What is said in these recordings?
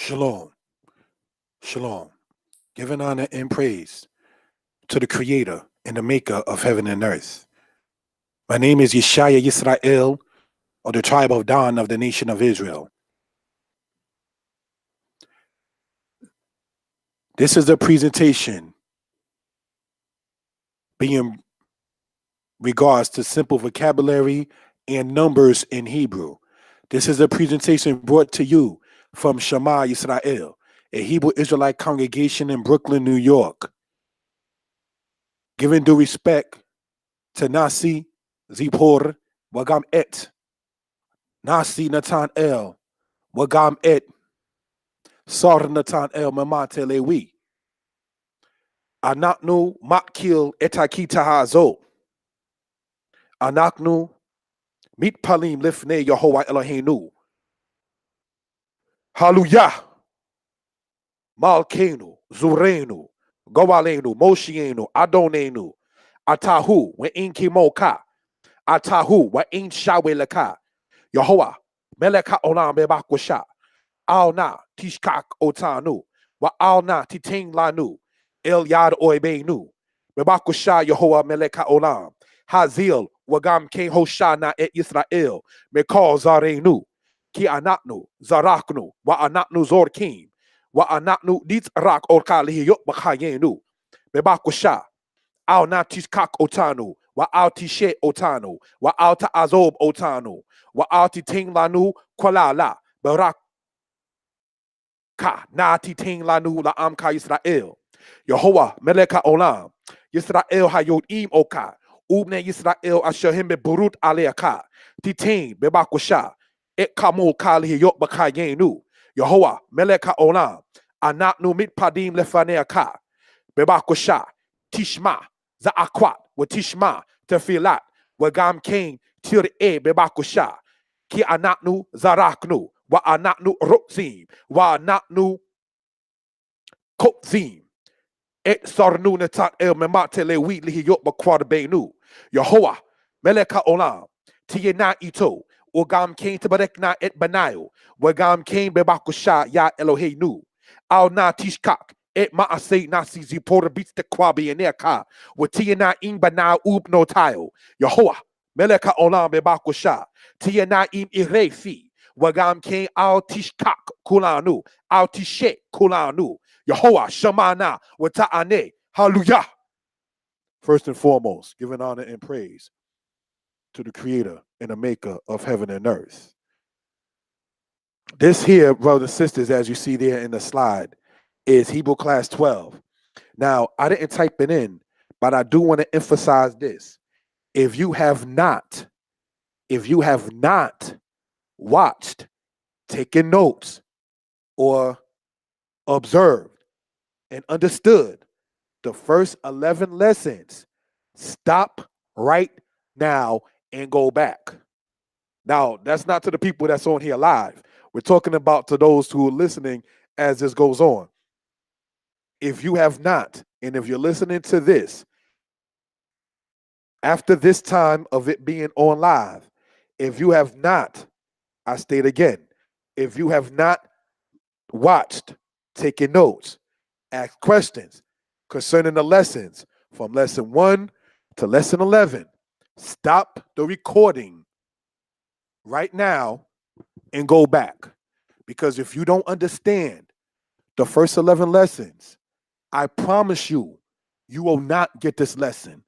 Shalom, shalom. Giving honor and praise to the Creator and the Maker of heaven and earth. My name is Yeshaya Yisrael, of the tribe of Dan of the nation of Israel. This is a presentation being regards to simple vocabulary and numbers in Hebrew. This is a presentation brought to you from Shema Yisrael, a Hebrew Israelite congregation in Brooklyn, New York. Giving due respect to Nasi, Zipor, Wagam Et, Nasi Natan El, Wagam Et, Sar Natan El Mamate Lewi, Anaknu Makil Etakita Hazo, Anaknu Mit Palim Lifne Yehovah Eloheinu, Hallelujah, Malkenu, Zurenu, Goalenu, Moshienu, Adonenu, Atahu, Wa'in Moka, Atahu, Wa'in Shawelaka, Yehovah, Meleka Olam Bebakwasha, Alna, Tishkak Otanu, Wa Alna Titing Lanu, El Yad Oibenu, Bebakwasha, Yehovah Meleka Olam, Hazil, Wagam King Hoshana et Israel, Mekal Zarenu, Ki Anatnu, Zaraknu, Wa Anatnu Zorkim, Wa Anatnu Dit Rak Orkali Yok Bakayenu, Bebakwasha, Al Natishkak Otanu, Wa Al Tishe Otanu, Wa Alta Azob Otanu, Wa Alti Ting Lanu, Kwalala, Barak Ka, Nati Ting Lanu, La Amka Israel, Yehovah, Meleka Olam, Yisrael Hayot Im Oka, Ubne Yisrael Ashahim Burut Aleaka, Titain, Bebakwasha, Et Kamul Kali Yok Bakayenu, Yehovah, Meleka Olam, Anatnu Mitpadim Lefaneaka, Bebakwasha, Tishma, Zaakwat, wa Tishma, Tefilat, Wagam King, Tir E Bebakwasha, Ki Anatnu Zaraknu, Wa Anatnu Rotzim, Wa Anatnu Kotzim, Et Sarnu Natat El Memate Lewi Lihiyot Bakwad Benu, Yehovah, Meleka Olam, Tiyena Ito, Wagam King Tabarekna Et Banayo, Wagam King Bebakwasha Ya Eloheinu, Al Na Tishkak, Et Maasei Nasi Zipora Beats the Kwabi and Eka, Watiyana Im Banao Ub no Tayo, Yehovah, Meleka Olam Bebakwasha, Tiyana Im Irefi, Wagam King Al Tishkak Kulanu, Al Tishe Kulanu, Yehovah, Shamana, Wata'ane, Hallelujah. First and foremost, giving honor and praise to the Creator and the Maker of heaven and earth. This here, brothers and sisters, as you see there in the slide, is Hebrew class 12. Now, I didn't type it in, but I do want to emphasize this. If you have not watched, taken notes, or observed and understood the first 11 lessons, stop right now and go back. Now, that's not to the people that's on here live. We're talking about to those who are listening as this goes on. If you have not, and if you're listening to this, after this time of it being on live, if you have not, I state again, if you have not watched, taken notes, asked questions concerning the lessons from lesson 1 to lesson 11, stop the recording right now and go back. Because if you don't understand the first 11 lessons, I promise you, you will not get this lesson.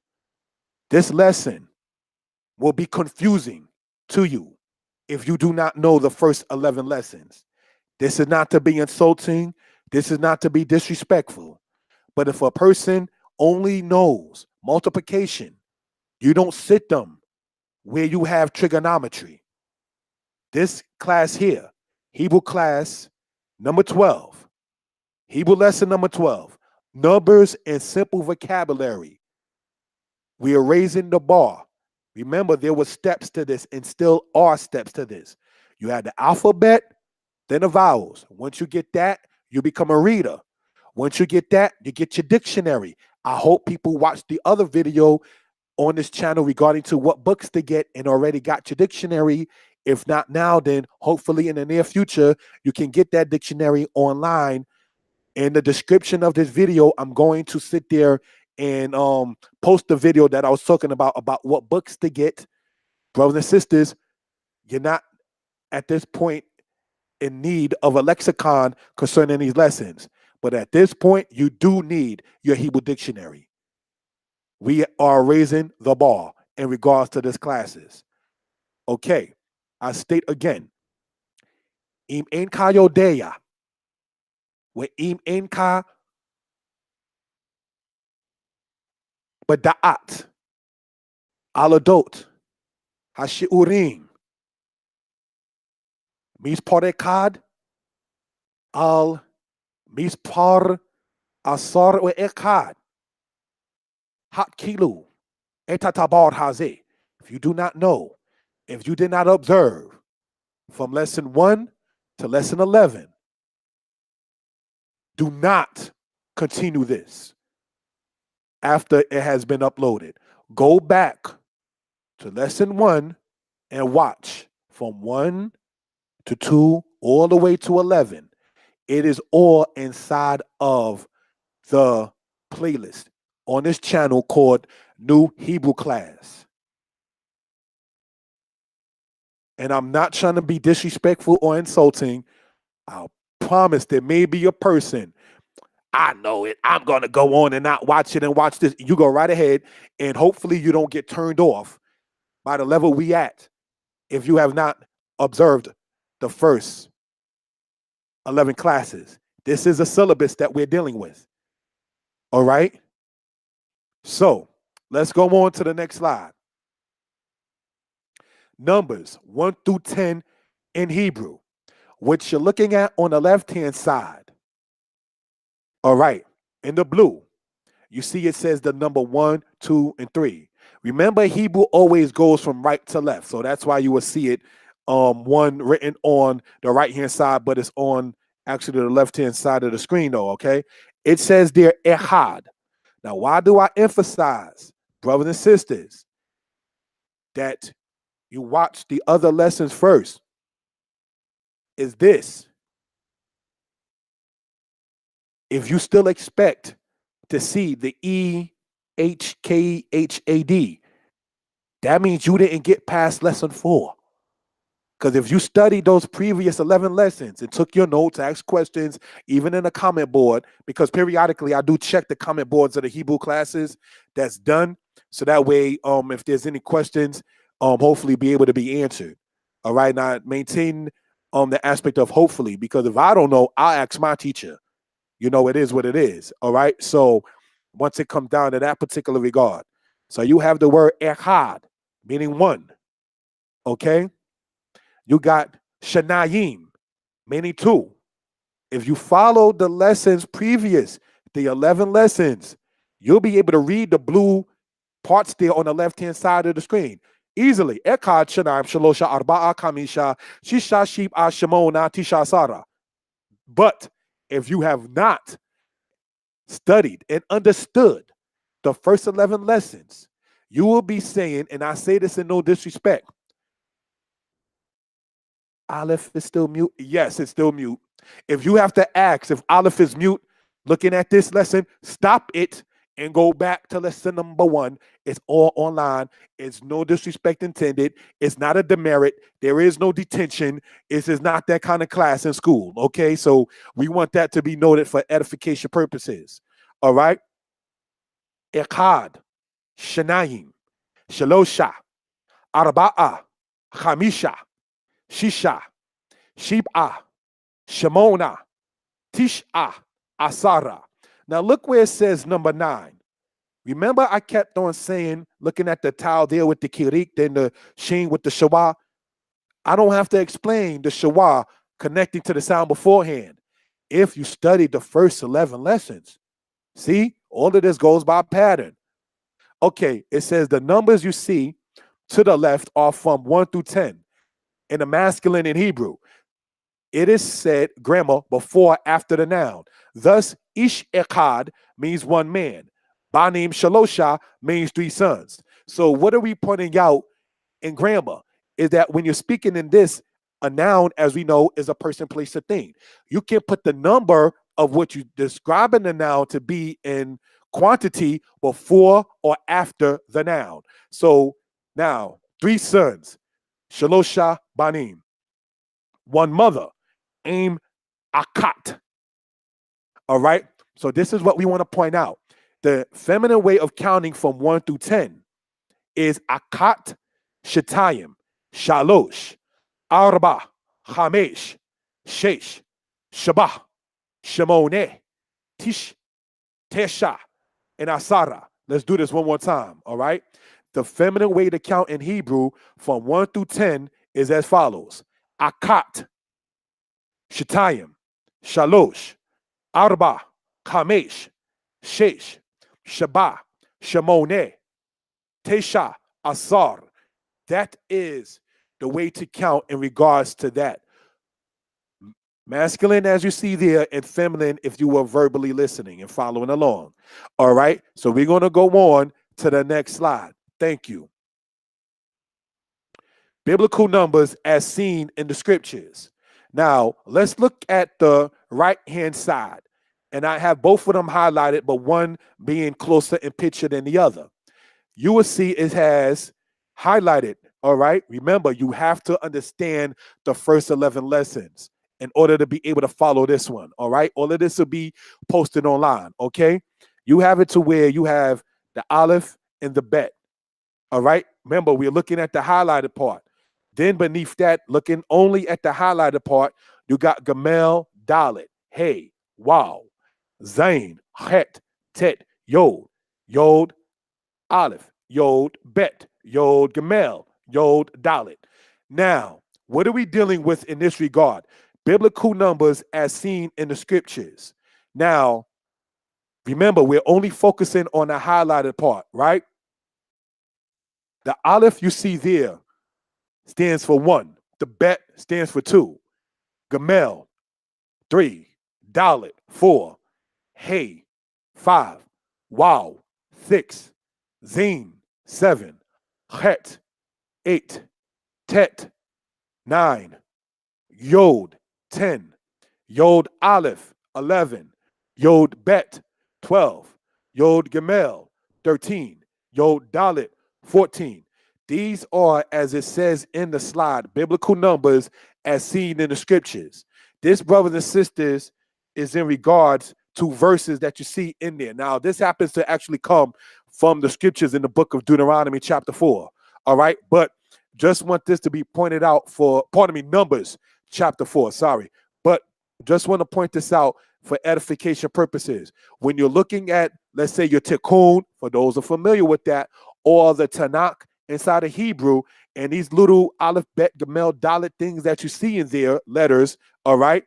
This lesson will be confusing to you if you do not know the first 11 lessons. This is not to be insulting. This is not to be disrespectful. But if a person only knows multiplication, you don't sit them where you have trigonometry. This class here, Hebrew class number 12, Hebrew lesson number 12, numbers and simple vocabulary. We are raising the bar. Remember, there were steps to this and still are steps to this. You had the alphabet, then the vowels. Once you get that, you become a reader. Once you get that, you get your dictionary. I hope people watch the other video on this channel regarding to what books to get and already got your dictionary. If not now, then hopefully in the near future, you can get that dictionary online. In the description of this video, I'm going to sit there and post the video that I was talking about what books to get. Brothers and sisters, you're not at this point in need of a lexicon concerning these lessons. But at this point, you do need your Hebrew dictionary. We are raising the bar in regards to these classes. Okay, I state again. Im enka yodeya. We im enka bada'at. Aladot. Hashiurim. Misparekad. Al mispar asar we ekad. Hat kilu. Etatabar haze. If you do not know, if you did not observe from lesson 1 to lesson 11, do not continue this after it has been uploaded. Go back to lesson 1 and watch from 1 to 2 all the way to 11. It is all inside of the playlist on this channel called New Hebrew Class. And I'm not trying to be disrespectful or insulting. I promise there may be a person, I know it, I'm going to go on and not watch it and watch this. You go right ahead, and hopefully you don't get turned off by the level we at if you have not observed the first 11 classes. This is a syllabus that we're dealing with. All right? So let's go on to the next slide. Numbers 1 through 10 in Hebrew, which you're looking at on the left-hand side. All right, in the blue, you see it says the number 1, 2, and 3. Remember, Hebrew always goes from right to left, so that's why you will see it one written on the right-hand side, but it's on actually the left-hand side of the screen, though, okay? It says there, Ehad. Now, why do I emphasize, brothers and sisters, that you watch the other lessons first? Is this: if you still expect to see the EHKHAD, that means you didn't get past lesson 4. Because if you studied those previous 11 lessons and took your notes, asked questions, even in the comment board, because periodically I do check the comment boards of the Hebrew classes that's done, so that way, if there's any questions, hopefully be able to be answered. All right, now maintain the aspect of hopefully, because if I don't know, I'll ask my teacher. You know, it is what it is. All right, so once it comes down to that particular regard, so you have the word echad, meaning one. Okay. You got Shanayim, meaning 2. If you follow the lessons previous, the 11 lessons, you'll be able to read the blue parts there on the left-hand side of the screen easily. Echad, Shanayim, Shalosha, Arba'a, Kamisha, Shisha, Sheep, Ashimona, Tisha, Sara. But if you have not studied and understood the first 11 lessons, you will be saying, and I say this in no disrespect, Aleph is still mute? Yes, it's still mute. If you have to ask if Aleph is mute, looking at this lesson, stop it and go back to lesson number 1. It's all online. It's no disrespect intended. It's not a demerit. There is no detention. This is not that kind of class in school, okay? So we want that to be noted for edification purposes, all right? Echad, Shanayim, Shalosha, Arba'a, Chamisha, Shisha, Shib'ah, Shemona, Tish'ah, Asara. Now look where it says number 9. Remember I kept on saying, looking at the tile there with the kirik, then the sheen with the shawah. I don't have to explain the shawah connecting to the sound beforehand. If you studied the first 11 lessons, see, all of this goes by pattern. Okay, it says the numbers you see to the left are from 1 through 10. In the masculine in Hebrew, it is said grammar before after the noun. Thus, ish echad means one man. Banim shalosha means 3 sons. So what are we pointing out in grammar? is that when you're speaking in this, a noun, as we know, is a person, place, a thing. You can put the number of what you describing the noun to be in quantity before or after the noun. So now, 3 sons, Shalosha Banim. 1 mother, Aim Akat. All right. So this is what we want to point out. The feminine way of counting from 1 through 10 is Akat, Shetayim, Shalosh, Arba, Hamesh, Shesh, Shabah, Shemone, Tish, Tesha, and Asara. Let's do this one more time. All right. The feminine way to count in Hebrew from 1 through 10 is as follows: Akat, Shetayim, Shalosh, Arba, Kamesh, Shesh, Shabah, Shemone, Tesha, Asar. That is the way to count in regards to that. Masculine, as you see there, and feminine, if you were verbally listening and following along. All right. So we're going to go on to the next slide. Thank you. Biblical numbers as seen in the scriptures. Now, let's look at the right-hand side. And I have both of them highlighted, but one being closer in picture than the other. You will see it has highlighted, all right? Remember, you have to understand the first 11 lessons in order to be able to follow this one, all right? All of this will be posted online, okay? You have it to where you have the aleph and the bet, all right? Remember, we're looking at the highlighted part. Then beneath that, looking only at the highlighted part, you got Gamel, Dalet, Hey, Wow, Zain, Het, Tet, Yod, Yod, Aleph, Yod, Bet, Yod, Gamel, Yod, Dalet. Now, what are we dealing with in this regard? Biblical numbers as seen in the scriptures. Now, remember, we're only focusing on the highlighted part, right? The Aleph you see there stands for 1. The Bet stands for 2. Gamel, 3. Dalet, 4. Hey, 5. Wow, 6. Zin, 7. Het, 8. Tet, 9. Yod, 10. Yod Aleph, 11. Yod Bet, 12. Yod Gamel, 13. Yod Dalet, 14. These are, as it says in the slide, biblical numbers as seen in the scriptures. This, brothers and sisters, is in regards to verses that you see in there. Now, this happens to actually come from the scriptures in the book of Deuteronomy chapter 4. All right. But just want this to be pointed out for, pardon me, Numbers chapter 4. Sorry. But just want to point this out for edification purposes. When you're looking at, let's say, your Tikkun, for those who are familiar with that, or the Tanakh inside of Hebrew, and these little Aleph, Bet, Gamel, Dalet things that you see in there, letters, all right,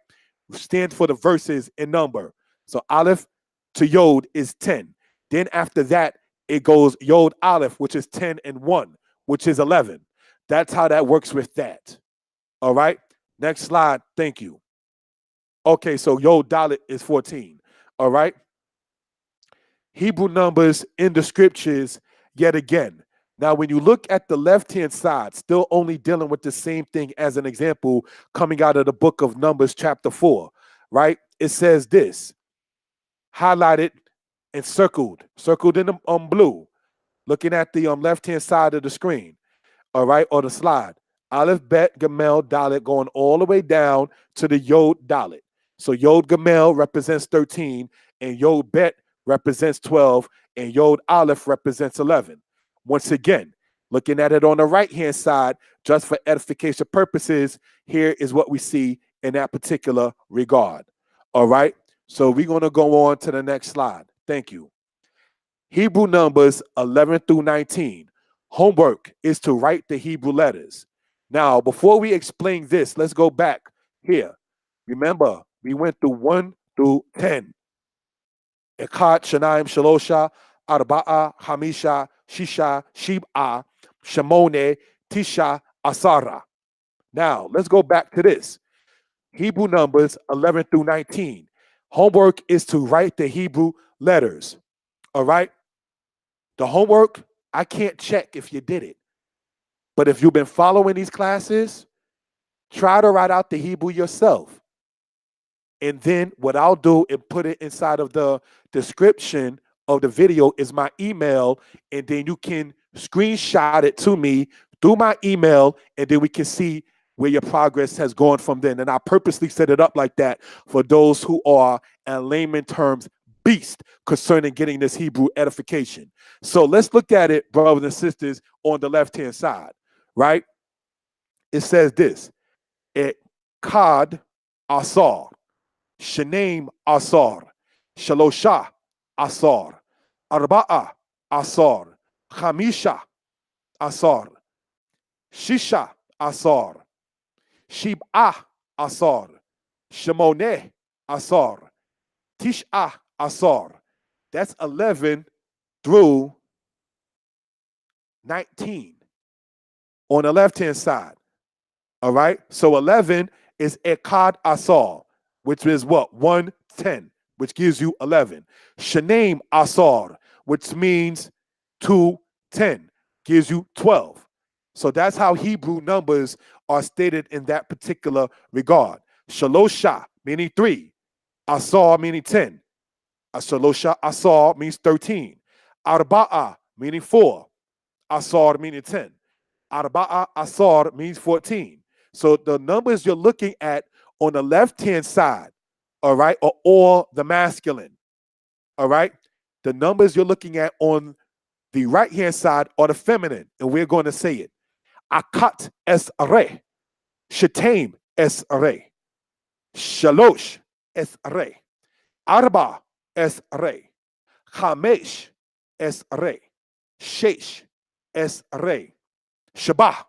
stand for the verses in number. So Aleph to Yod is 10. Then after that, it goes Yod Aleph, which is 10 and 1, which is 11. That's how that works with that. All right. Next slide. Thank you. Okay, so Yod Dalet is 14. All right. Hebrew numbers in the scriptures, yet again. Now, when you look at the left-hand side, still only dealing with the same thing as an example coming out of the book of Numbers chapter 4, right? It says this, highlighted and circled in the blue, looking at the left-hand side of the screen, all right, or the slide. Aleph, Bet, Gamel, Dalet, going all the way down to the Yod Dalet. So Yod Gamel represents 13, and Yod Bet represents 12, and Yod Aleph represents 11. Once again, looking at it on the right-hand side, just for edification purposes, here is what we see in that particular regard. All right? So we're going to go on to the next slide. Thank you. Hebrew numbers 11 through 19. Homework is to write the Hebrew letters. Now, before we explain this, let's go back here. Remember, we went through 1 through 10. Echad, Shanaim, Shalosha, Arba'a, Hamisha, Shisha, Shib'a, Shemone, Tisha, Asara. Now, let's go back to this. Hebrew numbers 11 through 19. Homework is to write the Hebrew letters. All right? The homework, I can't check if you did it. But if you've been following these classes, try to write out the Hebrew yourself. And then what I'll do and put it inside of the description of the video is my email. And then you can screenshot it to me through my email. And then we can see where your progress has gone from then. And I purposely set it up like that for those who are, in layman terms, beast concerning getting this Hebrew edification. So let's look at it, brothers and sisters, on the left-hand side, right? It says this, Kad Asar, Shanaim Asar, Shalosha Asar, Arba'a Asar, Chamisha Asar, Shisha Asar, Shib'ah Asar, Shemoneh Asar, Tish'ah Asar. That's 11 through 19 on the left-hand side. All right? So 11 is Ekad Asar, which is what? 110, which gives you 11. Shanaim Asar, which means 210, gives you 12. So that's how Hebrew numbers are stated in that particular regard. Shalosha, meaning 3. Asar, meaning 10. Shalosha Asar means 13. Arba'a, meaning 4. Asar, meaning 10. Arba'a Asar means 14. So the numbers you're looking at on the left-hand side, all right, are all the masculine, all right? The numbers you're looking at on the right-hand side are the feminine, and we're going to say it. Akat es re, Shataim es re, Shalosh es re, Arba es re, Chamesh es re, Shesh es re, Shabah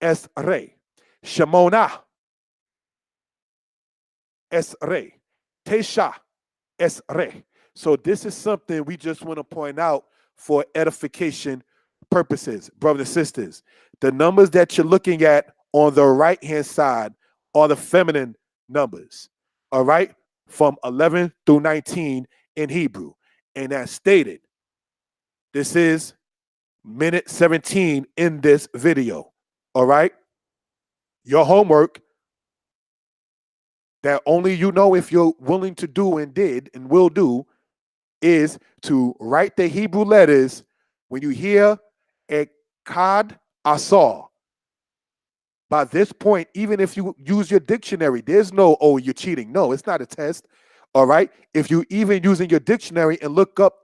es re, Shemona es re, Tesha es re. So this is something we just want to point out for edification purposes, brothers and sisters. The numbers that you're looking at on the right-hand side are the feminine numbers, all right, from 11 through 19 in Hebrew. And as stated, this is minute 17 in this video, all right? Your homework that only you know if you're willing to do and did and will do is to write the Hebrew letters when you hear Ekad Asar. By this point, even if you use your dictionary, there's no, oh, you're cheating. No, it's not a test, all right? If you even using your dictionary and look up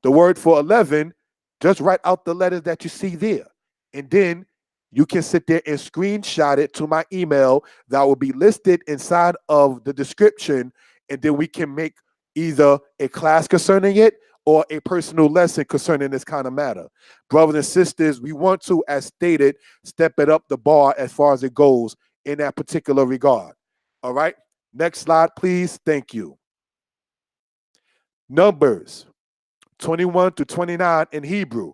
the word for 11, just write out the letters that you see there. And then you can sit there and screenshot it to my email that will be listed inside of the description. And then we can make either a class concerning it or a personal lesson concerning this kind of matter. Brothers and sisters, we want to, as stated, step it up the bar as far as it goes in that particular regard. All right? Next slide, please. Thank you. Numbers 21 to 29 in Hebrew.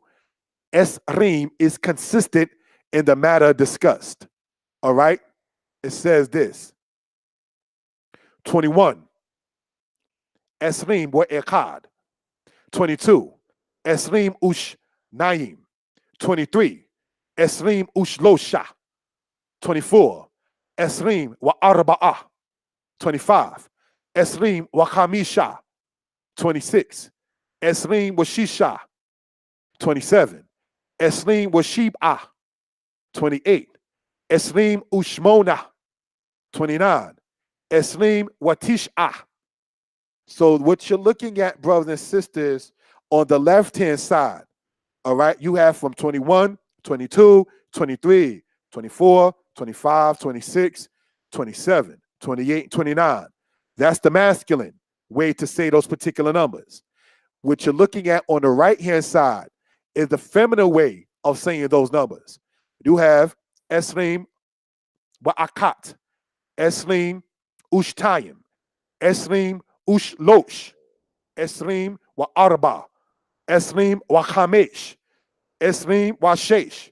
Ehsreem is consistent in the matter discussed. All right? It says this. 21. Ehsreem wa Ekad. 22. Ehsreem ush Naim. 23. Ehsreem ush Losha. 24. Ehsreem wa Arba'ah. 25. Ehsreem wa Chamisha. 26. Ehsreem wa Shisha. 27. Ehsreem wa Shib'ah. 28. Ehsreem ushmona. 29. Ehsreem wa Tish'ah. So what you're looking at, brothers and sisters, on the left-hand side, all right, you have from 21, 22, 23, 24, 25, 26, 27, 28, 29. That's the masculine way to say those particular numbers. What you're looking at on the right-hand side is the feminine way of saying those numbers. You have Ehsreem Wa'akat, Ehsreem Ushtayim, Ehsreem Ushlosh, Ehsreem Wa'arba, Ehsreem Wa'chamesh, Ehsreem Wa'shesh,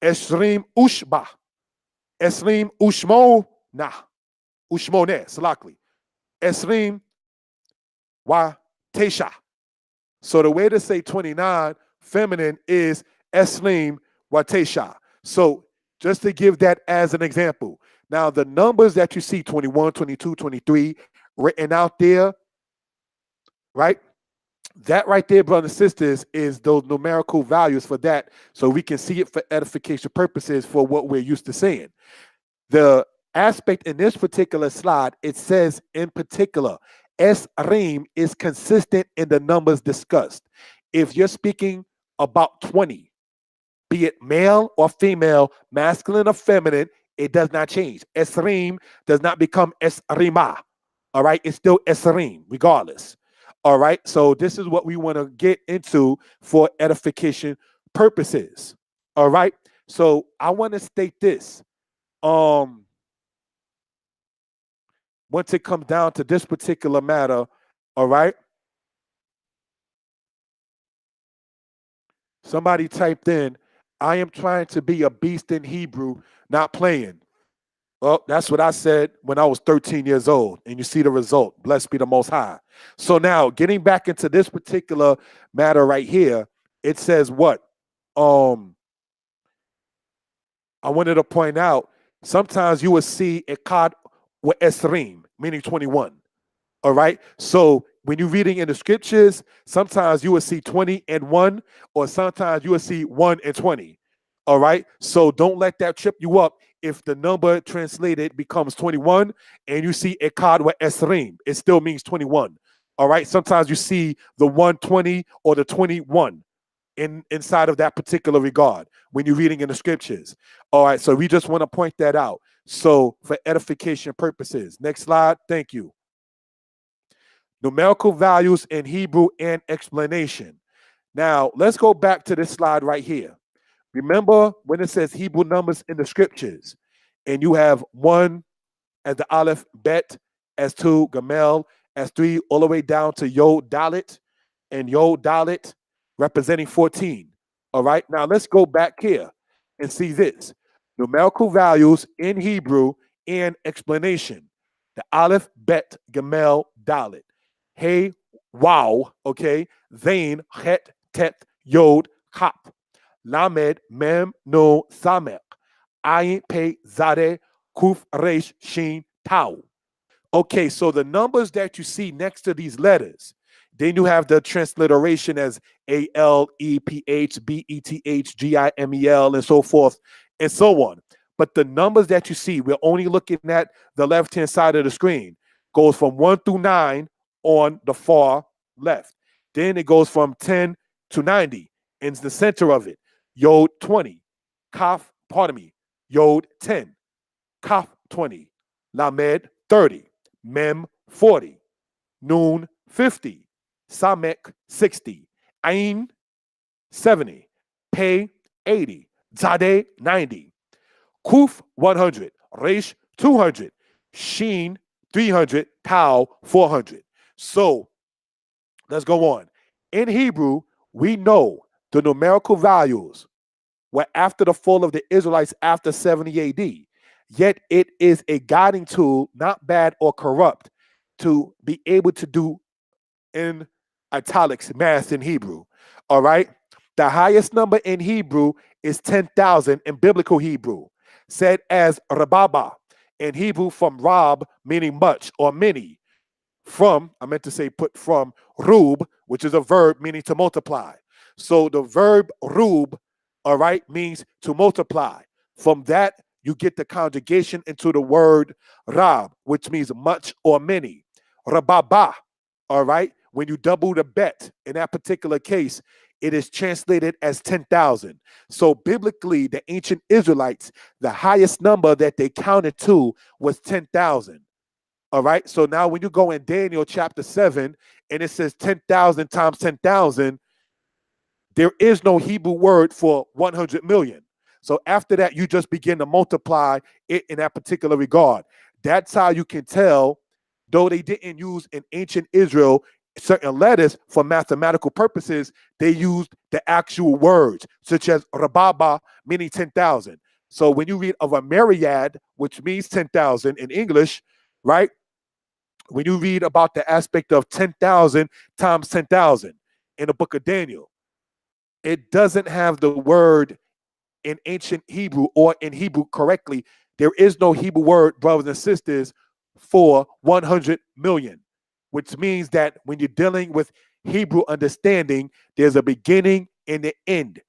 Ehsreem Ushba, Ehsreem Ushmoneh, Salakli, Ehsreem Wa'tesha. So the way to say 29 feminine is Ehsreem Wa'tesha. So just to give that as an example. Now, the numbers that you see 21, 22, 23 written out there, right? That right there, brothers and sisters, is those numerical values for that. So we can see it for edification purposes for what we're used to saying. The aspect in this particular slide, it says in particular, Ehsreem is consistent in the numbers discussed. If you're speaking about 20, be it male or female, masculine or feminine, it does not change. Ehsreem does not become Ehsreema. All right, it's still Ehsreem regardless. All right, so this is what we want to get into for edification purposes. All right, so I want to state this. Once it comes down to this particular matter, all right. Somebody typed in, I am trying to be a beast in Hebrew, not playing. Well, that's what I said when I was 13 years old, and you see the result. Blessed be the Most High. So now, getting back into this particular matter right here, it says what? I wanted to point out, sometimes you will see a card with Ehsreem, meaning 21. All right. So when you're reading in the scriptures, sometimes you will see 20 and 1, or sometimes you will see 1 and 20. All right. So don't let that trip you up if the number translated becomes 21 and you see a card with Ehsreem. It still means 21. All right. Sometimes you see the 120 or the 21 inside of that particular regard when you're reading in the scriptures. All right. So we just want to point that out. So for edification purposes. Next slide. Thank you. Numerical values in Hebrew and explanation. Now, let's go back to this slide right here. Remember when it says Hebrew numbers in the scriptures, and you have 1 as the Aleph, Bet, as 2, Gamel, as 3, all the way down to Yod Dalet, and Yod Dalet representing 14. All right, now let's go back here and see this. Numerical values in Hebrew and explanation. The Aleph, Bet, Gamel, Dalet. Hey, wow, okay. Zain, Het, Tet, Yod, Kap. Lamed, Mem, No, Samek. Ayin, Pe, Zade, Kuf, Resh, Shin, Tau. Okay, so the numbers that you see next to these letters, then you have the transliteration as ALEPH, BETH, GIMEL, and so forth, and so on. But the numbers that you see, we're only looking at the left-hand side of the screen, goes from 1 through 9 on the far left. Then it goes from 10 to 90 in the center of it. Yod 20, Kaf, pardon me, Yod 10, Kaf 20, Lamed 30, Mem 40, Noon 50, Samek 60, Ain 70, Pei 80, Zadeh 90, Kuf 100, Resh 200, Shin 300, Tau 400. So let's go on. In Hebrew, we know the numerical values were after the fall of the Israelites after 70 AD. Yet it is a guiding tool, not bad or corrupt, to be able to do in italics math in Hebrew. All right. The highest number in Hebrew is 10,000 in biblical Hebrew, said as Rababa in Hebrew from Rab, meaning much or many. From, I meant to say put from, Rub, which is a verb meaning to multiply. So the verb Rub, all right, means to multiply. From that, you get the conjugation into the word Rab, which means much or many. Rababa, all right, when you double the bet, in that particular case, it is translated as 10,000. So biblically, the ancient Israelites, the highest number that they counted to was 10,000. All right. So now when you go in Daniel chapter 7 and it says 10,000 times 10,000, there is no Hebrew word for 100 million. So after that, you just begin to multiply it in that particular regard. That's how you can tell, though they didn't use in ancient Israel certain letters for mathematical purposes, they used the actual words, such as Rababa, meaning 10,000. So when you read of a myriad, which means 10,000 in English, right? When you read about the aspect of 10,000 times 10,000 in the book of Daniel, it doesn't have the word in ancient Hebrew or in Hebrew correctly, there is no Hebrew word, brothers and sisters, for 100 million, which means that when you're dealing with Hebrew understanding, there's a beginning and an end.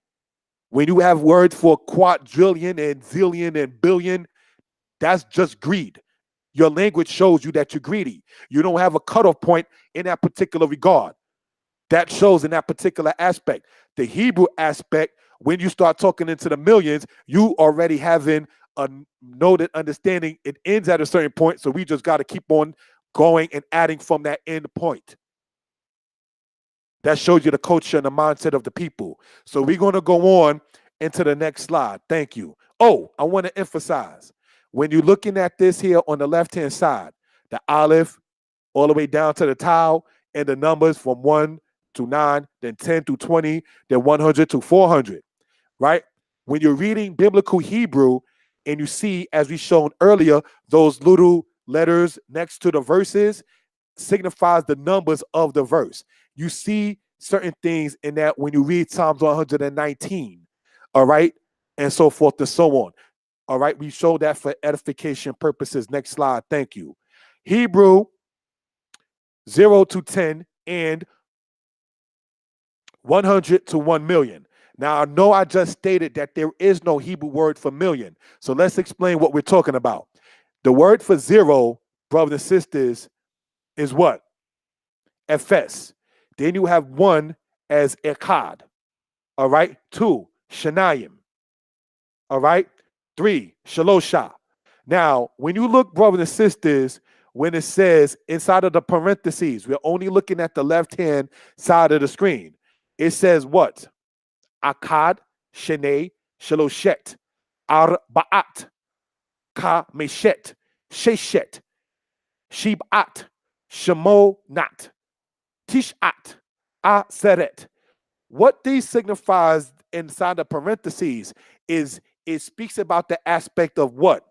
When you have words for quadrillion and zillion and billion, that's just greed. Your language shows you that you're greedy. You don't have a cutoff point in that particular regard. That shows in that particular aspect. The Hebrew aspect, when you start talking into the millions, you already having a noted understanding. It ends at a certain point, so we just got to keep on going and adding from that end point. That shows you the culture and the mindset of the people. So we're going to go on into the next slide. Thank you. Oh, I want to emphasize, when you're looking at this here on the left-hand side, the olive all the way down to the tau, and the numbers from 1 to 9, then 10 to 20, then 100 to 400, right? When you're reading biblical Hebrew and you see, as we shown earlier, those little letters next to the verses signifies the numbers of the verse. You see certain things in that when you read Psalms 119, all right, and so forth and so on. All right, we show that for edification purposes. Next slide, thank you. Hebrew 0 to 10 and 100 to 1 million. Now, I know I just stated that there is no Hebrew word for million. So let's explain what we're talking about. The word for zero, brothers and sisters, is what? Ephes. Then you have one as Echad. All right. 2, Shanayim. All right. 3, Shalosha. Now, when you look, brothers and sisters, when it says inside of the parentheses, we're only looking at the left-hand side of the screen. It says what? Akkad, Shenei, Shaloshet, Arba'at, Ka Meshet, Sheshet, Shibat, Shemonat, Tishat, Aseret. What these signifies inside the parentheses is it speaks about the aspect of what?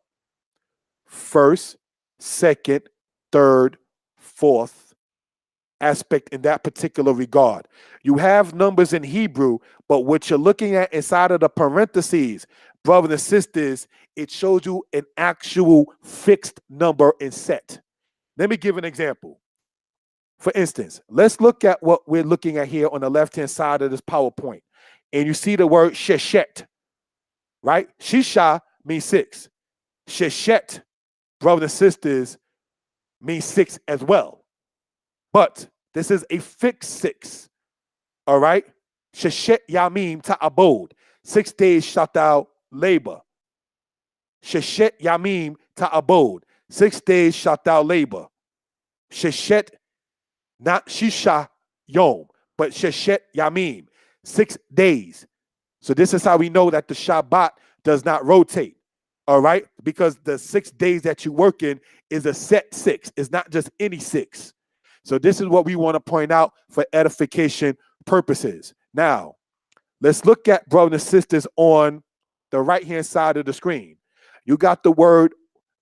First, second, third, fourth aspect in that particular regard. You have numbers in Hebrew, but what you're looking at inside of the parentheses, brothers and sisters, it shows you an actual fixed number and set. Let me give an example. For instance, let's look at what we're looking at here on the left-hand side of this PowerPoint. And you see the word sheshet, right? Shisha means 6. Sheshet, brothers and sisters, means 6 as well. But this is a fixed 6. All right? Sheshet yamim ta'abod. 6 days shalt thou labor. Sheshet yamim ta'abod. 6 days shalt thou labor. Sheshet, not shisha yom, but sheshet yamim. 6 days. So this is how we know that the Shabbat does not rotate. All right? Because the 6 days that you work in is a set 6. It's not just any 6. So this is what we want to point out for edification purposes. Now, let's look at brothers and sisters on the right-hand side of the screen. You got the word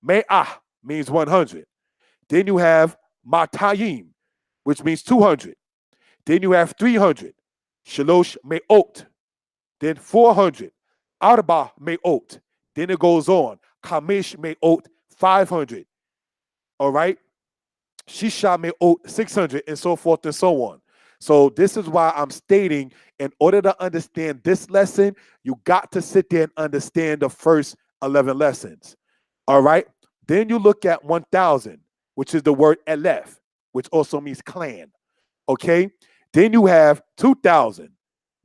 me'ah, means 100. Then you have matayim, which means 200. Then you have 300, shalosh me'ot. Then 400, arba me'ot. Then it goes on, kamish me'ot, 500. All right? Shisha me'ot, 600, and so forth and so on. So this is why I'm stating, in order to understand this lesson, you got to sit there and understand the first 11 lessons. All right? Then you look at 1,000, which is the word elef, which also means clan. Okay? Then you have 2,000,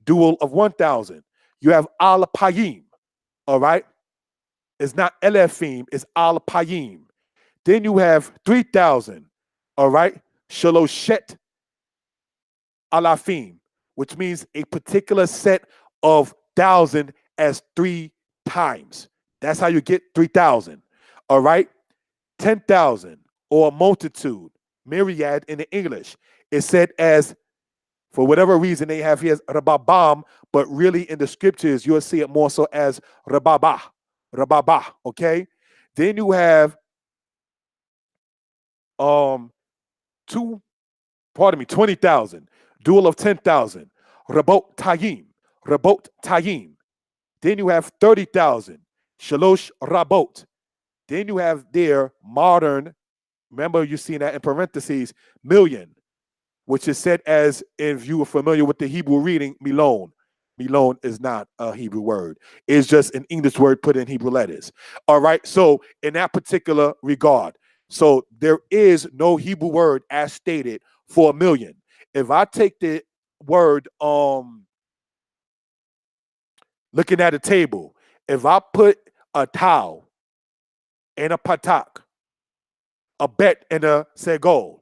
dual of 1,000. You have al-payim. All right? It's not elefim, it's al-payim. Then you have 3,000. All right? Shaloshet alafim, which means a particular set of 1,000 as 3 times. That's how you get 3,000. All right? 10,000 or multitude, myriad in the English. It's said as, for whatever reason they have here as rababam, but really in the scriptures you'll see it more so as rababah, okay? Then you have 20,000, dual of 10,000, rabot tayim. Then you have 30,000, shalosh rabot. Then you have their modern, remember you see that in parentheses, million, which is said as, if you are familiar with the Hebrew reading, milon. Milon is not a Hebrew word. It's just an English word put in Hebrew letters. All right. So in that particular regard, so there is no Hebrew word as stated for a million. If I take the word, looking at a table, if I put a towel and a patak, a bet and a segol,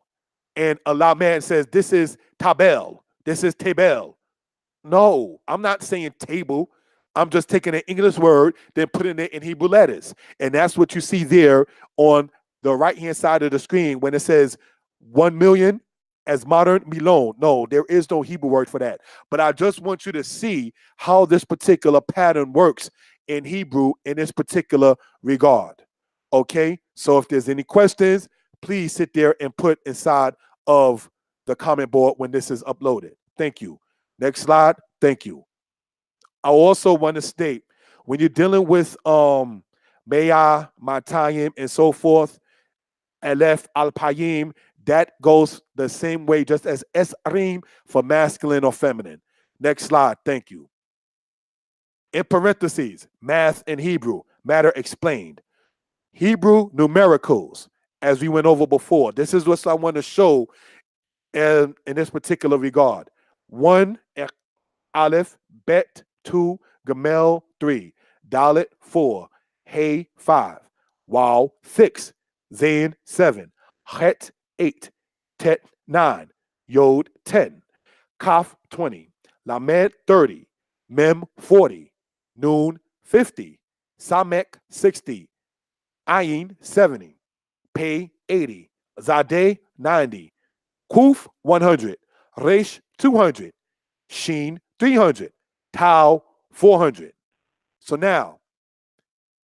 and a lamed says, this is tabel, this is tabel. No, I'm not saying table. I'm just taking an English word, then putting it in Hebrew letters. And that's what you see there on the right-hand side of the screen when it says 1 million as modern milon. No, there is no Hebrew word for that. But I just want you to see how this particular pattern works in Hebrew in this particular regard. Okay? So if there's any questions, please sit there and put inside of the comment board when this is uploaded. Thank you. Next slide. Thank you. I also want to state, when you're dealing with Maya, Matayim, and so forth, Aleph, Al-Payim, that goes the same way just as Ehsreem for masculine or feminine. Next slide. Thank you. In parentheses, math and Hebrew, matter explained. Hebrew numericals, as we went over before. This is what I want to show in this particular regard. 1, Aleph, Bet, 2, Gamel, 3, Dalet, 4, Hey, 5, Waw, 6, Zain, 7, Het, 8, Tet, 9, Yod, 10, Kaf, 20, Lamed, 30, Mem, 40, Noon, 50, Samek, 60, Ayin, 70, Pei, 80, Zadeh, 90, Kuf, 100, Resh, 200, Sheen, 300, Tau, 400. So now,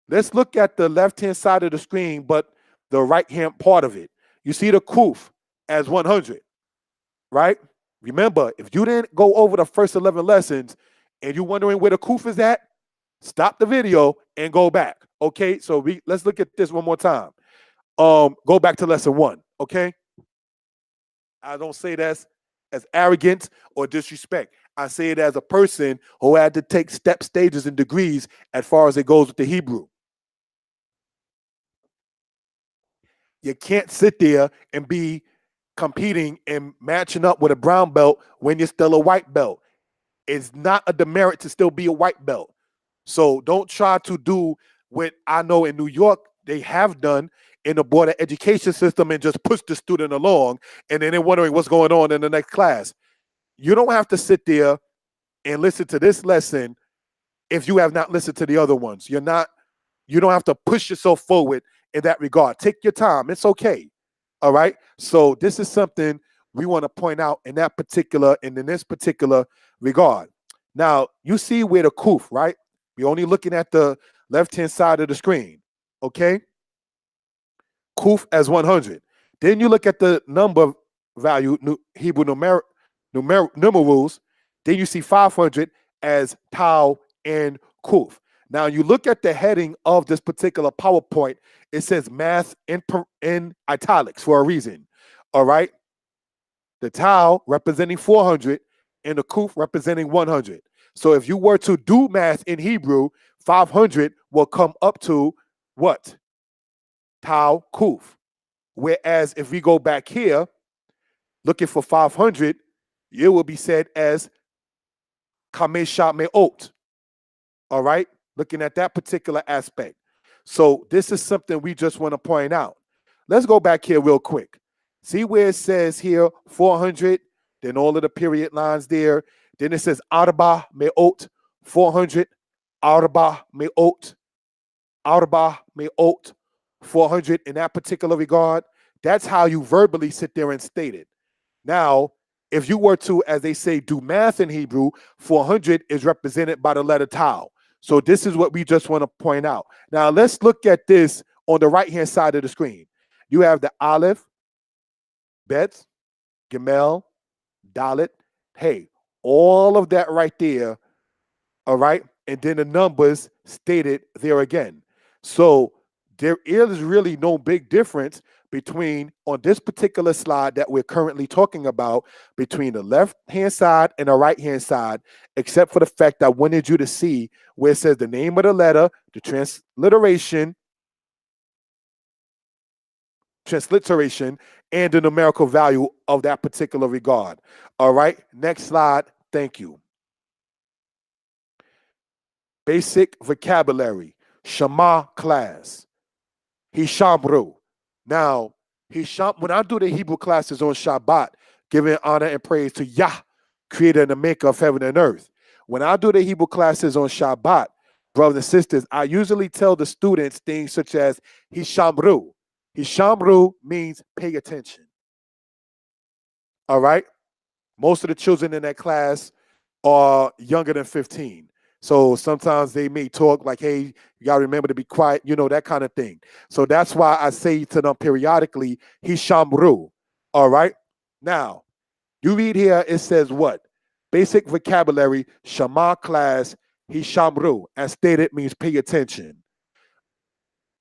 let's look at the left-hand side of the screen, but the right-hand part of it. You see the Kuf as 100, right? Remember, if you didn't go over the first 11 lessons and you're wondering where the Kuf is at, stop the video and go back. Okay, so let's look at this one more time. Go back to lesson 1, okay? I don't say that as arrogance or disrespect. I say it as a person who had to take stages and degrees as far as it goes with the Hebrew. You can't sit there and be competing and matching up with a brown belt when you're still a white belt. It's not a demerit to still be a white belt. So don't try to do what I know in New York they have done in the board of education system and just push the student along and then they're wondering what's going on in the next class. You don't have to sit there and listen to this lesson if you have not listened to the other ones. You don't have to push yourself forward in that regard. Take your time. It's okay. All right. So this is something we want to point out in this particular regard. Now, you see where the Kuf, right? We're only looking at the left-hand side of the screen. Okay. Kuf as 100. Then you look at the number value, Hebrew numerals. Then you see 500 as Tau and Kuf. Now you look at the heading of this particular PowerPoint. It says math in italics for a reason. All right. The Tau representing 400 and the Kuf representing 100. So if you were to do math in Hebrew, 500 will come up to what? Tau Kuf. Whereas if we go back here, looking for 500, it will be said as Kamesha Me'ot. All right? Looking at that particular aspect. So this is something we just want to point out. Let's go back here real quick. See where it says here 400, then all of the period lines there. Then it says Arba Me'ot, 400, Arba Me'ot, Arba Me'ot, 400 in that particular regard. That's how you verbally sit there and state it. Now, if you were to, as they say, do math in Hebrew, 400 is represented by the letter Tau. So this is what we just want to point out. Now, let's look at this on the right-hand side of the screen. You have the Aleph, Bet, Gemel, Dalet, Hey. All of that right there, all right, and then the numbers stated there again. So there is really no big difference between, on this particular slide that we're currently talking about, between the left hand side and the right hand side, except for the fact I wanted you to see where it says the name of the letter, the transliteration, and the numerical value of that particular regard. All right, next slide. Thank you. Basic vocabulary, Shema class, Heeshamru. Now, when I do the Hebrew classes on Shabbat, giving honor and praise to Yah, creator and the maker of heaven and earth. When I do the Hebrew classes on Shabbat, brothers and sisters, I usually tell the students things such as Heeshamru. Heeshamru means pay attention. All right? Most of the children in that class are younger than 15. So sometimes they may talk like, hey, you got to remember to be quiet, that kind of thing. So that's why I say to them periodically, Heeshamru. All right? Now, you read here, it says what? Basic vocabulary, Shema class, Heeshamru. As stated, means pay attention.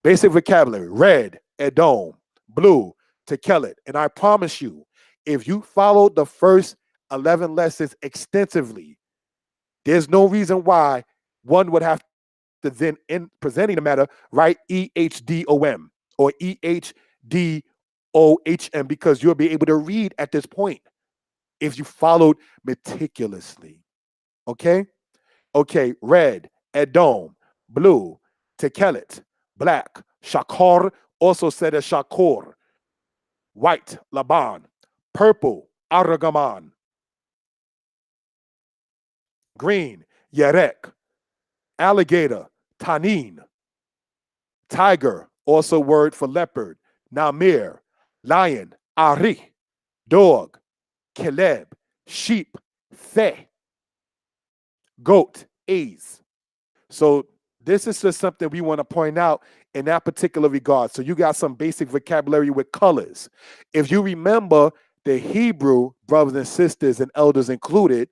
Basic vocabulary, red, Edom, blue, Tekelet. And I promise you, if you follow the first 11 lessons extensively, there's no reason why one would have to then, in presenting the matter, write EHDOM or EHDOHM, because you'll be able to read at this point if you followed meticulously. Okay? Okay, red, Edom, blue, Tekelet, black, Shakor, also said as Shakor, white, Laban, purple, Aragaman, green, Yerek, alligator, Tanin, tiger, also word for leopard, Namir, lion, Ari, dog, Caleb, sheep, Theh, goat, A's. So this is just something we want to point out in that particular regard. So you got some basic vocabulary with colors. If you remember the Hebrew, brothers and sisters and elders included,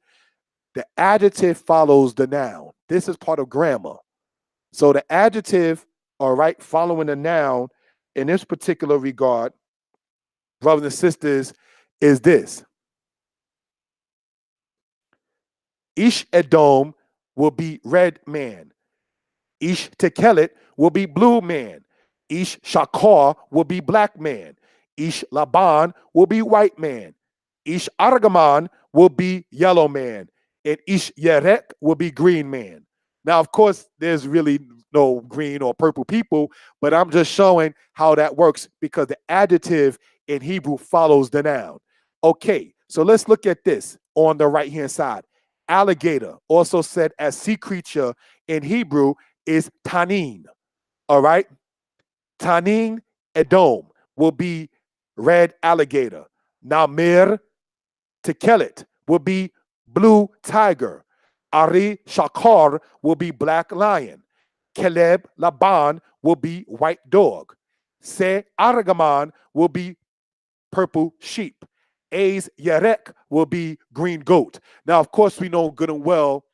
the adjective follows the noun. This is part of grammar. So the adjective, all right, following the noun in this particular regard, brothers and sisters, is this. Ish Edom will be red man. Ish Tekelet will be blue man. Ish Shakar will be black man. Ish Laban will be white man. Ish Argaman will be yellow man. And Ish Yerek will be green man. Now, of course, there's really no green or purple people, but I'm just showing how that works because the adjective in Hebrew follows the noun. Okay, so let's look at this on the right-hand side. Alligator, also said as sea creature in Hebrew, is Tanin. All right? Tanin Edom will be red alligator. Namir Tekelet will be blue tiger. Ari Shakar will be black lion. Caleb Laban will be white dog. Se Aragaman will be purple sheep. A's Yerek will be green goat. Now, of course, we know good and well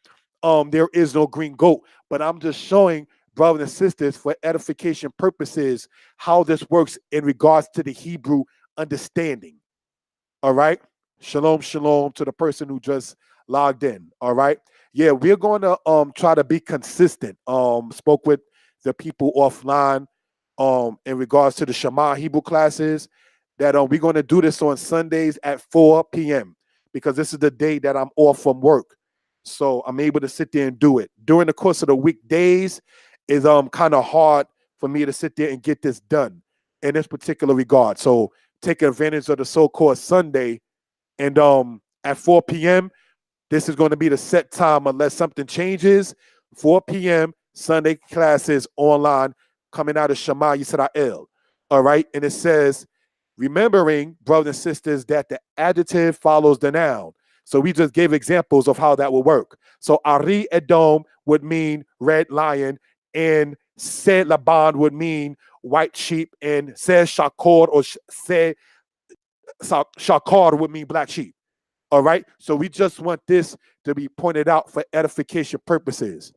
there is no green goat, but I'm just showing, brothers and sisters, for edification purposes, how this works in regards to the Hebrew understanding. All right? Shalom, shalom to the person who just logged in. All right? Yeah, we're going to try to be consistent. Spoke with the people offline in regards to the Shema Hebrew classes, that we're going to do this on Sundays at 4 p.m. because this is the day that I'm off from work. So I'm able to sit there and do it. During the course of the weekdays is kind of hard for me to sit there and get this done in this particular regard. So take advantage of the so-called Sunday. And at 4 p.m., this is going to be the set time unless something changes. 4 p.m. Sunday classes online coming out of Shema Yisrael. All right. And it says, remembering, brothers and sisters, that the adjective follows the noun. So we just gave examples of how that will work. So Ari Edom would mean red lion, and Se Laban would mean white sheep, and Se Shakor or Se Shakar would mean black sheep. All right. So we just want this to be pointed out for edification purposes.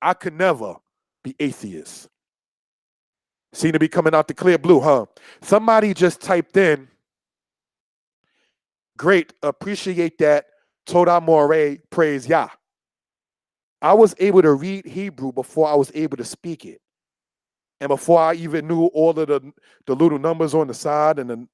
I could never be atheist. Seem to be coming out the clear blue, huh? Somebody just typed in, great, appreciate that. Toda More, praise Yah. I was able to read Hebrew before I was able to speak it. And before I even knew all of the little numbers on the side and the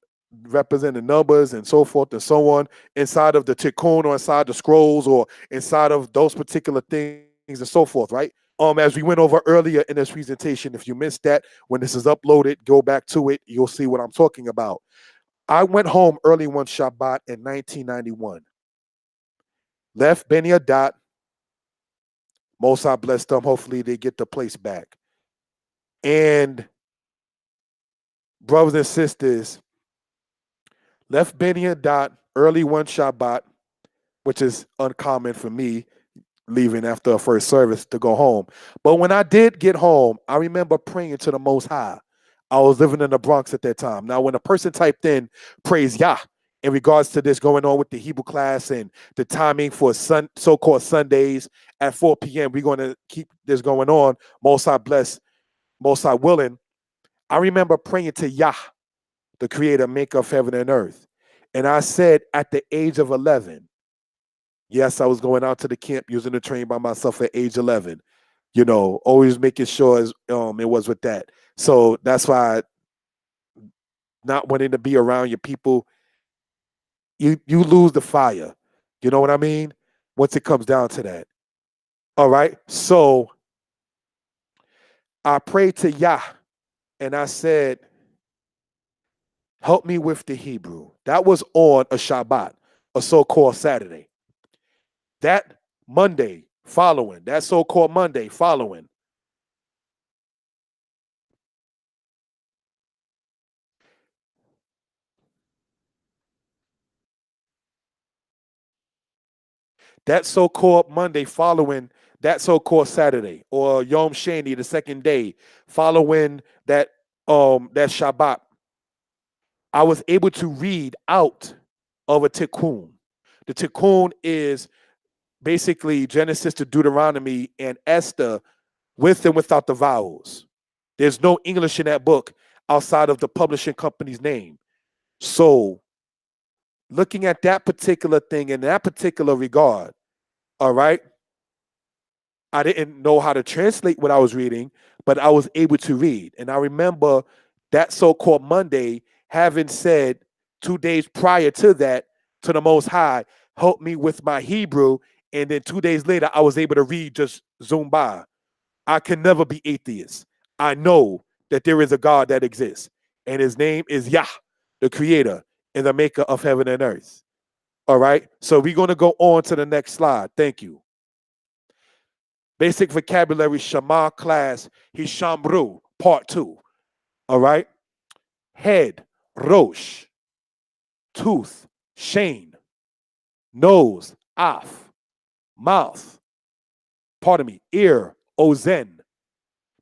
represent the numbers and so forth and so on inside of the tikkun or inside the scrolls or inside of those particular things and so forth, right? As we went over earlier in this presentation, if you missed that, when this is uploaded, go back to it. You'll see what I'm talking about. I went home early one Shabbat in 1991. Left Beni Adat. Most I blessed them. Hopefully they get the place back. And brothers and sisters, left Beni Adat early one Shabbat, which is uncommon for me, leaving after a first service to go home. But when I did get home, I remember praying to the Most High. I was living in the Bronx at that time. Now, when a person typed in praise Yah in regards to this going on with the Hebrew class and the timing for so-called Sundays at 4 p.m., we're going to keep this going on. Most High bless, Most High willing. I remember praying to Yah, the creator, maker of heaven and earth. And I said at the age of 11, yes, I was going out to the camp using the train by myself at age 11. You know, always making sure it was with that. So that's why not wanting to be around your people, you lose the fire. You know what I mean? Once it comes down to that. All right. So I prayed to Yah and I said, help me with the Hebrew. That was on a Shabbat, a so-called Saturday. That Monday following, that so-called Monday following, that so-called Monday following that so-called Saturday, or Yom Shani, the second day following that Shabbat, I was able to read out of a tikkun. The tikkun is basically Genesis to Deuteronomy and Esther with and without the vowels. There's no English in that book outside of the publishing company's name. So looking at that particular thing in that particular regard, all right, I didn't know how to translate what I was reading, but I was able to read. And I remember that so-called Monday having said 2 days prior to that to the Most High, help me with my Hebrew. And then 2 days later, I was able to read, just zoom by. I can never be atheist. I know that there is a God that exists, and his name is Yah, the creator and the maker of heaven and earth. All right. So we're going to go on to the next slide. Thank you. Basic vocabulary, Shema class, Heeshamru, part 2. All right. Head, Rosh. Tooth, Shane. Nose, Af. Mouth, pardon me, ear, Ozen.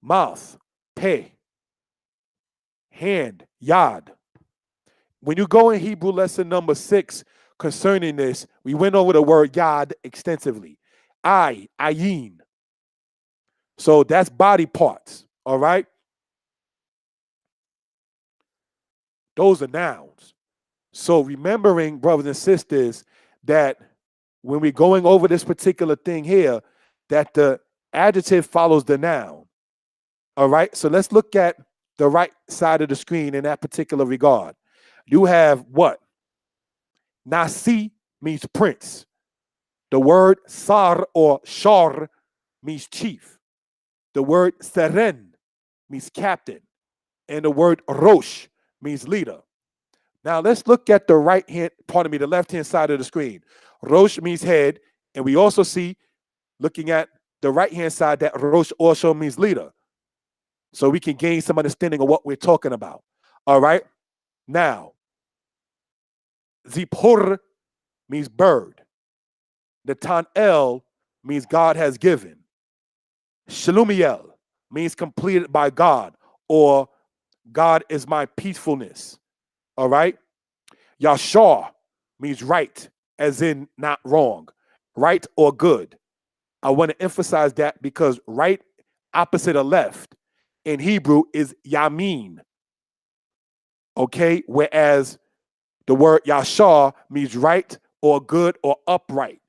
Mouth, Peh. Hand, Yad. When you go in Hebrew lesson number 6 concerning this, we went over the word Yad extensively. Ayin. So that's body parts, all right? Those are nouns. So remembering, brothers and sisters, that when we're going over this particular thing here, that the adjective follows the noun, all right? So let's look at the right side of the screen in that particular regard. You have what? Nasi means prince. The word sar or shar means chief. The word seren means captain. And the word rosh means leader. Now let's look at the the left-hand side of the screen. Rosh means head, and we also see, looking at the right-hand side, that rosh also means leader. So we can gain some understanding of what we're talking about. All right? Now, Zipur means bird. Natan El means God has given. Shalumiel means completed by God, or God is my peacefulness. All right? Yashar means right, as in not wrong, right or good. I want to emphasize that because right opposite of left in Hebrew is yamin. Okay, whereas the word yashar means right or good or upright.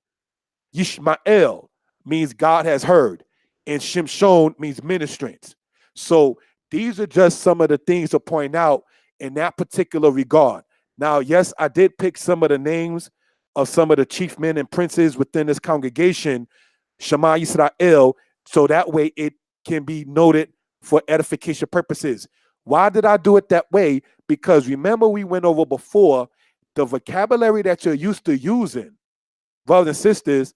Yishmael means God has heard, and Shimshon means ministrants. So these are just some of the things to point out in that particular regard. Now, yes, I did pick some of the names of some of the chief men and princes within this congregation, Shema Yisrael, so that way it can be noted for edification purposes. Why did I do it that way? Because remember, we went over before the vocabulary that you're used to using, brothers and sisters,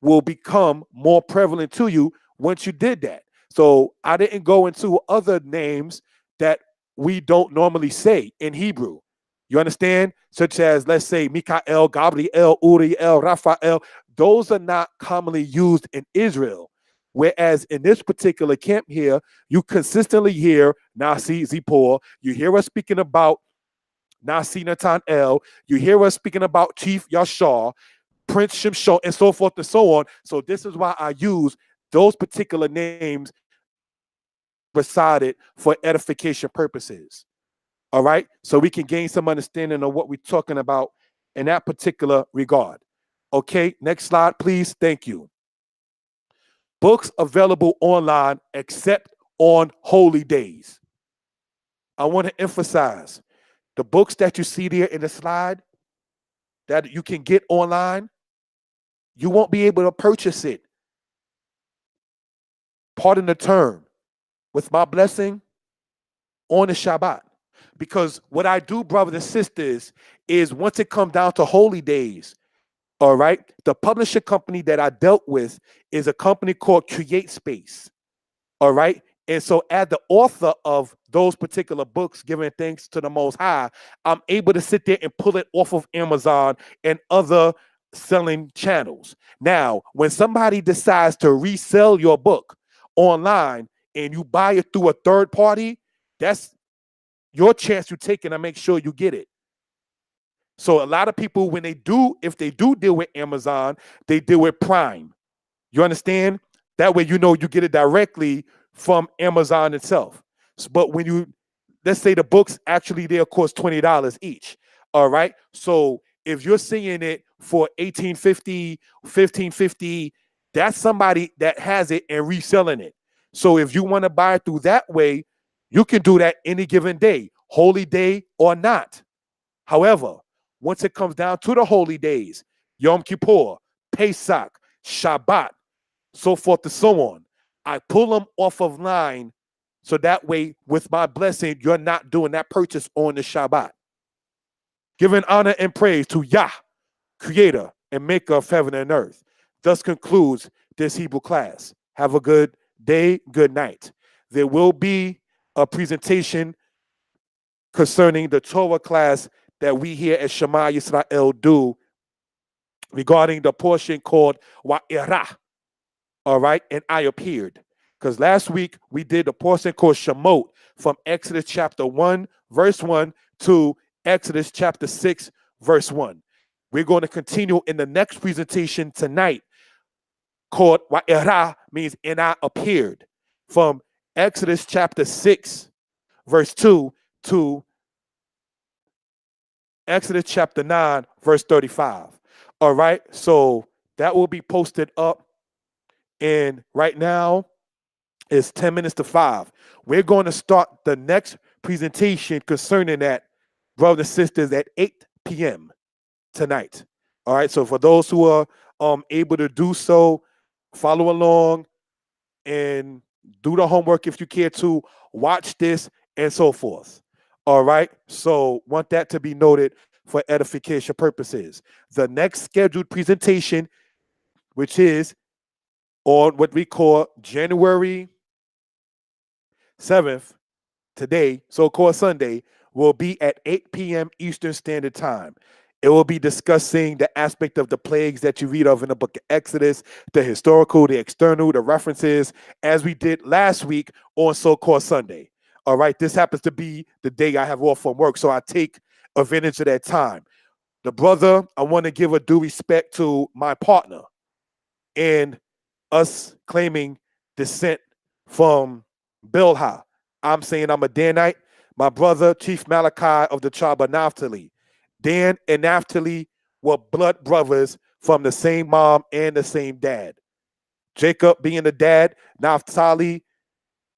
will become more prevalent to you once you did that. So I didn't go into other names that we don't normally say in Hebrew. You understand? Such as, let's say, Mikael, Gabriel, Uriel, Raphael. Those are not commonly used in Israel. Whereas in this particular camp here, you consistently hear Nasi, Zippor. You hear us speaking about Nasi, Natan El. You hear us speaking about Chief Yashar, Prince Shimshon, and so forth and so on. So this is why I use those particular names beside it for edification purposes. All right. So we can gain some understanding of what we're talking about in that particular regard. Okay. Next slide, please. Thank you. Books available online except on holy days. I want to emphasize the books that you see there in the slide that you can get online, you won't be able to purchase it. Pardon the term, with my blessing on the Shabbat. Because what I do, brothers and sisters, is once it comes down to holy days, all right, the publisher company that I dealt with is a company called Create Space, all right? And so as the author of those particular books, giving thanks to the Most High, I'm able to sit there and pull it off of Amazon and other selling channels. Now, when somebody decides to resell your book online and you buy it through a third party, that's your chance you're taking to make sure you get it. So a lot of people, when they do, if they do deal with Amazon, they deal with Prime. You understand? That way, you know, you get it directly from Amazon itself. But when you, let's say the books actually there cost $20 each. All right. So if you're seeing it for $18.50, $15.50, that's somebody that has it and reselling it. So if you want to buy it through that way, you can do that any given day, holy day or not. However, once it comes down to the holy days, Yom Kippur, Pesach, Shabbat, so forth and so on, I pull them off of line so that way, with my blessing, you're not doing that purchase on the Shabbat. Giving honor and praise to Yah, creator and maker of heaven and earth. Thus concludes this Hebrew class. Have a good day, good night. There will be a presentation concerning the Torah class that we here at Shema Yisrael do regarding the portion called Wa'irah. All right, and I appeared. Because last week we did the portion called Shemot from Exodus chapter 1, verse 1 to Exodus chapter 6, verse 1. We're going to continue in the next presentation tonight called Wa'irah, means and I appeared, from Exodus chapter 6, verse 2 to Exodus chapter 9, verse 35. All right, so that will be posted up. And right now, it's 10 minutes to 5. We're going to start the next presentation concerning that, brothers and sisters, at 8 p.m. tonight. All right, so for those who are able to do so, follow along and do the homework if you care to, watch this and so forth. All right, so want that to be noted for edification purposes. The next scheduled presentation, which is on what we call January 7th, today, so-called Sunday, will be at 8 p.m. Eastern Standard Time. It will be discussing the aspect of the plagues that you read of in the book of Exodus, the historical, the external, the references, as we did last week on so-called Sunday. All right, this happens to be the day I have off from work, so I take advantage of that time. The brother, I want to give a due respect to my partner. And us claiming descent from Bilhah. I'm saying I'm a Danite. My brother, Chief Malachi of the tribe of Naphtali. Dan and Naphtali were blood brothers from the same mom and the same dad. Jacob being the dad, Naphtali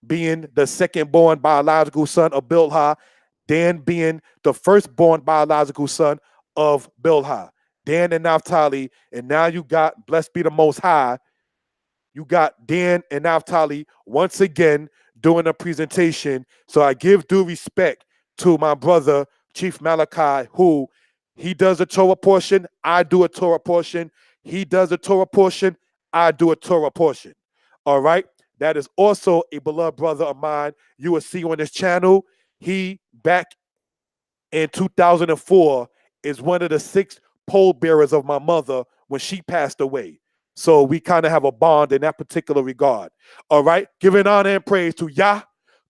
being the second-born biological son of Bilhah, Dan being the firstborn biological son of Bilhah. Dan and Naphtali, and now you got, blessed be the Most High, you got Dan and Naphtali once again doing a presentation. So I give due respect to my brother, Chief Malachi, who he does a Torah portion, I do a Torah portion. He does a Torah portion, I do a Torah portion. All right? That is also a beloved brother of mine. You will see on this channel. He, back in 2004, is one of the 6 pole bearers of my mother when she passed away. So we kind of have a bond in that particular regard. All right? Giving honor and praise to Yah,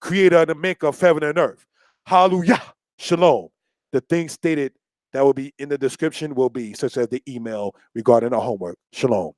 creator and the maker of heaven and earth. Hallelujah. Shalom. The things stated that will be in the description will be such as the email regarding our homework. Shalom.